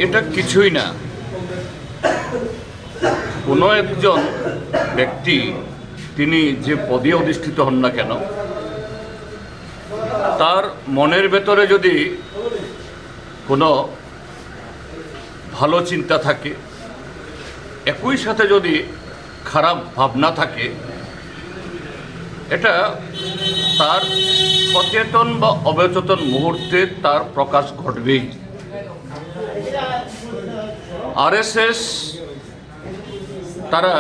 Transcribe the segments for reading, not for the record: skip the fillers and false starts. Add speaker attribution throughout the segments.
Speaker 1: এটা কিছুই না। কোনো একজন ব্যক্তি তিনি যে পদে অধিষ্ঠিত হন না কেন, তার মনের ভেতরে যদি কোনো ভালো চিন্তা থাকে, একই সাথে যদি খারাপ ভাবনা থাকে, এটা তার সচেতন বা অবচেতন মুহূর্তে তার প্রকাশ ঘটবেই। আরএসএস তারা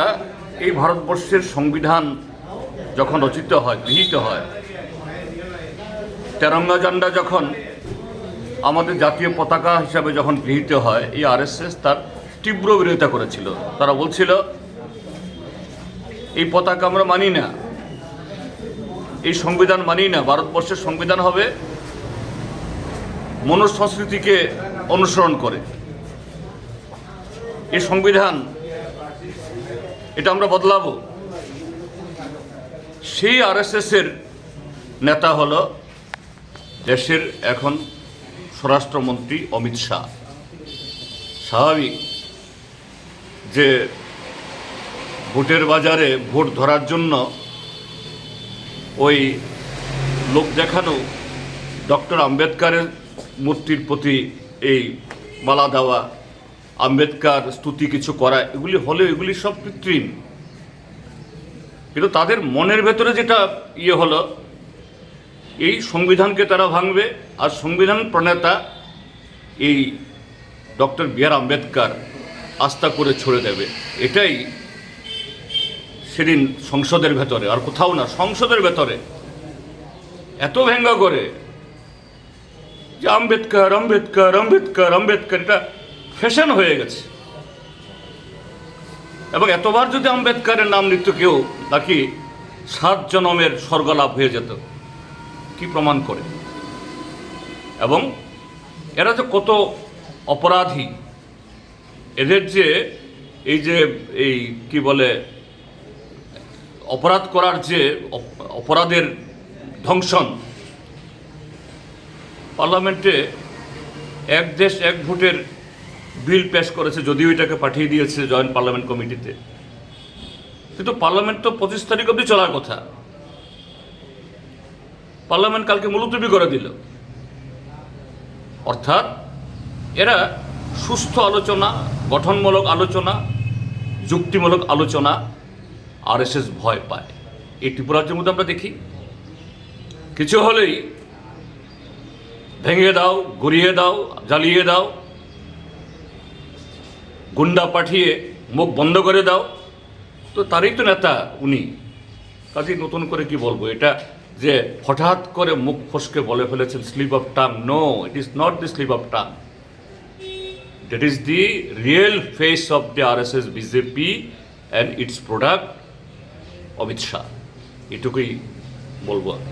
Speaker 1: এই ভারতবর্ষের সংবিধান যখন রচিত হয়, গৃহীত হয়, তেরঙ্গা ঝান্ডা যখন আমাদের জাতীয় পতাকা হিসাবে যখন গৃহীত হয়, এই আরএসএস তার তীব্র বিরোধিতা করেছিল। তারা বলছিল এই পতাকা আমরা মানি না, এই সংবিধান মানি না। ভারতবর্ষের সংবিধান হবে মনুষ্য সংস্কৃতিকে অনুসরণ করে। এই সংবিধান এটা আমরা বদলাবো। সেই আরএসএসের নেতা হলো দেশের এখন স্বরাষ্ট্রমন্ত্রী অমিত শাহ। স্বাভাবিক যে ভোটের বাজারে ভোট ধরার জন্য ওই লোক দেখানো ডক্টর আম্বেদকারের মূর্তির প্রতি এই মালা দেওয়া, আম্বেদকার স্তুতি কিছু করা, এগুলি হলে এগুলি সব কৃত্রিম। কিন্তু তাদের মনের ভেতরে যেটা হলো, এই সংবিধানকে তারা ভাঙবে। আর সংবিধান প্রণেতা এই ডক্টর বি.আর. আম্বেদকার আস্থা করে ছড়ে দেবে। এটাই সেদিন সংসদের ভেতরে, আর কোথাও না, সংসদের ভেতরে এত ভেঙ্গা করে যে আম্বেদকার আম্বেদকার আম্বেদকার আম্বেদকার, এটা ফ্যাশন হয়ে গেছে। এবং এতবার যদি আম্বেদকারের নাম নিত কেউ, নাকি 7 জনমের স্বর্গলাভ হয়ে যেত। কি প্রমাণ করে? এবং এরা যে কত অপরাধী, এদের যে এই কি বলে অপরাধ করার যে অপরাধের ধ্বংসন। পার্লামেন্টে এক দেশ এক ভোটের বিল পেশ করেছে, যদিও এটাকে পাঠিয়ে দিয়েছে জয়েন্ট পার্লামেন্ট কমিটিতে, কিন্তু পার্লামেন্ট তো 25 তারিখ অবধি চলার কথা। পার্লামেন্ট কালকে মুলতবি করে দিল। অর্থাৎ এরা সুস্থ আলোচনা, গঠনমূলক আলোচনা, যুক্তিমূলক আলোচনা আরএসএস ভয় পায়। এই ত্রিপুরাজ্যের মধ্যে আমরা দেখি, কিছু হলেই ভেঙে দাও, গড়িয়ে দাও, জ্বালিয়ে দাও, গুন্ডা পাঠিয়ে মুখ বন্ধ করে দাও। তো তারই তো নেতা উনি। কাজেই নতুন করে কি বলবো, এটা যে হঠাৎ করে মুখ ফসকে বলে ফেলেছেন slip of tongue. No, it is not the slip of tongue, that is the real face of the RSS BJP and its product Amit Shah. এটুকুই বলবো আমি।